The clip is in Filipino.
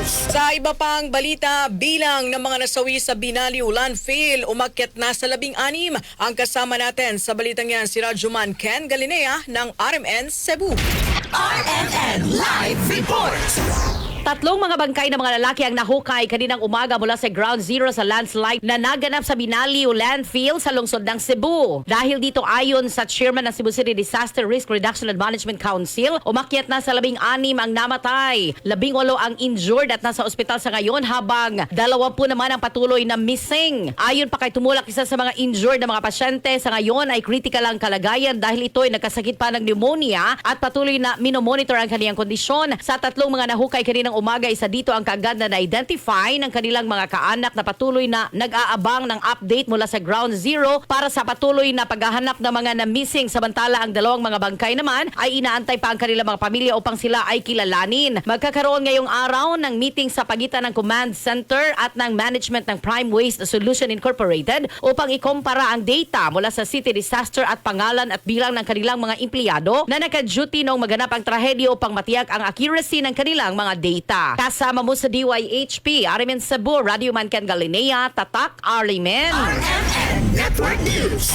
Sa iba pang balita, bilang ng mga nasawi sa Binaliw landfill, umakyat na sa 16. Ang kasama natin sa balitang yan si Rajuman Ken Galinea ng RMN Cebu. RMN Live Report! Tatlong mga bangkay ng mga lalaki ang nahukay kaninang umaga mula sa Ground Zero sa landslide na naganap sa Binaliw landfill sa lungsod ng Cebu. Dahil dito ayon sa chairman ng Cebu City Disaster Risk Reduction and Management Council, umakyat na sa 16 ang namatay, 18 ang injured at nasa ospital sa ngayon habang 20 naman ang patuloy na missing. Ayon pa kay Tumulak, isa sa mga injured na mga pasyente sa ngayon ay critical ang kalagayan dahil ito ay nagkasakit pa ng pneumonia at patuloy na minomonitor ang kaniyang kondisyon. Sa tatlong mga nahukay kaninang umaga, isa dito ang kaagad na na-identify ng kanilang mga kaanak na patuloy na nag-aabang ng update mula sa Ground Zero para sa patuloy na paghahanap ng mga na-missing. Samantala, ang dalawang mga bangkay naman ay inaantay pa ang kanilang mga pamilya upang sila ay kilalanin. Magkakaroon ngayong araw ng meeting sa pagitan ng Command Center at ng Management ng Prime Waste Solution Incorporated upang ikumpara ang data mula sa City Disaster at pangalan at bilang ng kanilang mga empleyado na naka-duty noong maganap ang trahedya upang matiyak ang accuracy ng kanilang mga data. Kasama mo sa DYHP, RMN Cebu, Radio Man Ken Galinea, Tatak, RMN. RMN Network News!